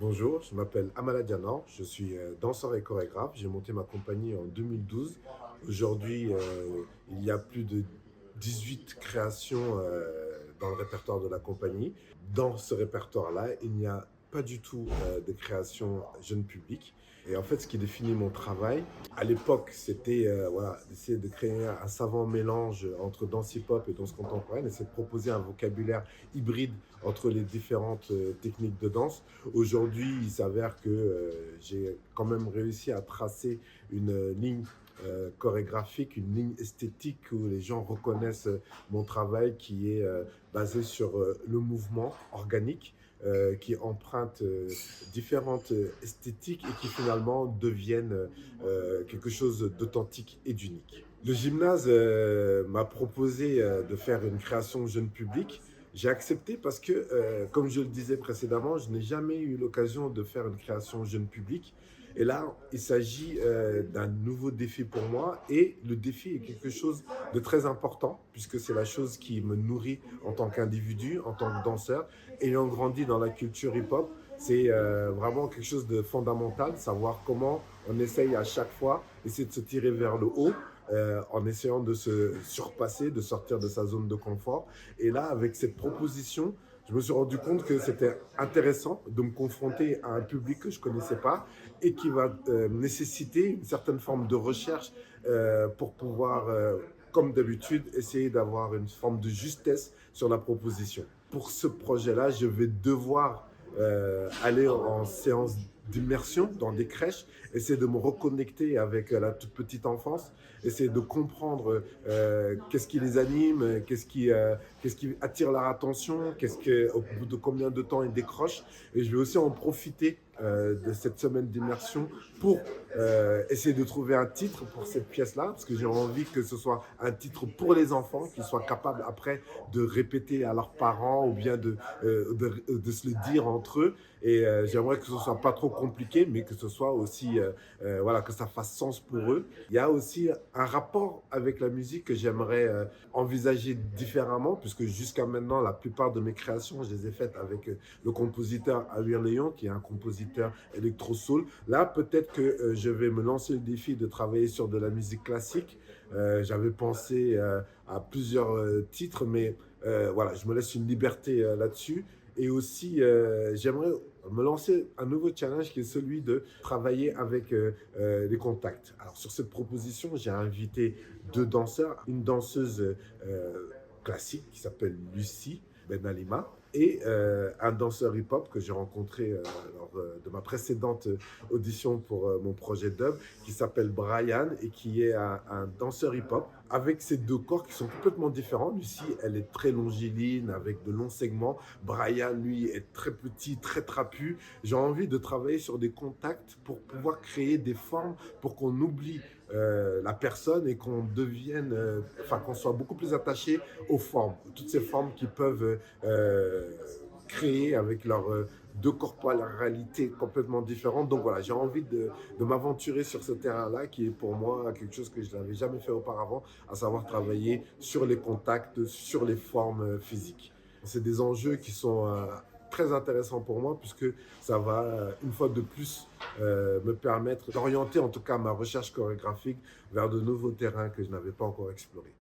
Bonjour, je m'appelle Amala Dianor, je suis danseur et chorégraphe. J'ai monté ma compagnie en 2012. Aujourd'hui, il y a plus de 18 créations dans le répertoire de la compagnie. Dans ce répertoire-là, il n'y a pas du tout de création jeune public. Et en fait, ce qui définit mon travail, à l'époque, c'était voilà, d'essayer de créer un savant mélange entre danse hip-hop et danse contemporaine, essayer de proposer un vocabulaire hybride entre les différentes techniques de danse. Aujourd'hui, il s'avère que j'ai quand même réussi à tracer une ligne chorégraphique, une ligne esthétique où les gens reconnaissent mon travail qui est basé sur le mouvement organique, qui emprunte différentes esthétiques et qui finalement deviennent quelque chose d'authentique et d'unique. Le gymnase m'a proposé de faire une création jeune public. J'ai accepté parce que, comme je le disais précédemment, je n'ai jamais eu l'occasion de faire une création jeune public. Et là, il s'agit d'un nouveau défi pour moi. Et le défi est quelque chose de très important, puisque c'est la chose qui me nourrit en tant qu'individu, en tant que danseur. Ayant grandi dans la culture hip-hop, c'est vraiment quelque chose de fondamental, savoir comment on essaye à chaque fois, essayer de se tirer vers le haut, en essayant de se surpasser, de sortir de sa zone de confort. Et là, avec cette proposition, je me suis rendu compte que c'était intéressant de me confronter à un public que je ne connaissais pas et qui va nécessiter une certaine forme de recherche pour pouvoir, comme d'habitude, essayer d'avoir une forme de justesse sur la proposition. Pour ce projet-là, je vais devoir aller en séance d'immersion dans des crèches, essayer de me reconnecter avec la toute petite enfance, essayer de comprendre qu'est-ce qui les anime, qu'est-ce qui attire leur attention, au bout de combien de temps ils décrochent. Et je vais aussi en profiter de cette semaine d'immersion pour essayer de trouver un titre pour cette pièce-là, parce que j'ai envie que ce soit un titre pour les enfants, qu'ils soient capables après de répéter à leurs parents ou bien de se le dire entre eux. Et j'aimerais que ce soit pas trop compliqué, mais que ce soit aussi, voilà, que ça fasse sens pour eux. Il y a aussi un rapport avec la musique que j'aimerais envisager différemment, puisque jusqu'à maintenant, la plupart de mes créations, je les ai faites avec le compositeur Awir Léon, qui est un compositeur électro-soul. Là, peut-être que je vais me lancer le défi de travailler sur de la musique classique. J'avais pensé à plusieurs titres, mais voilà, je me laisse une liberté là-dessus. Et aussi, j'aimerais me lancer un nouveau challenge qui est celui de travailler avec les contacts. Alors, sur cette proposition, j'ai invité deux danseurs, une danseuse classique qui s'appelle Lucie Benalima et un danseur hip-hop que j'ai rencontré lors de ma précédente audition pour mon projet dub qui s'appelle Brian et qui est un danseur hip-hop avec ces deux corps qui sont complètement différents. Lucie, elle est très longiligne avec de longs segments. Brian, lui, est très petit, très trapu. J'ai envie de travailler sur des contacts pour pouvoir créer des formes pour qu'on oublie la personne et qu'on devienne, enfin qu'on soit beaucoup plus attaché aux formes, toutes ces formes qui peuvent créer avec leurs deux corporalités complètement différentes. Donc voilà, j'ai envie de m'aventurer sur ce terrain-là qui est pour moi quelque chose que je n'avais jamais fait auparavant, à savoir travailler sur les contacts, sur les formes physiques. C'est des enjeux qui sont très intéressants pour moi puisque ça va une fois de plus me permettre d'orienter en tout cas ma recherche chorégraphique vers de nouveaux terrains que je n'avais pas encore explorés.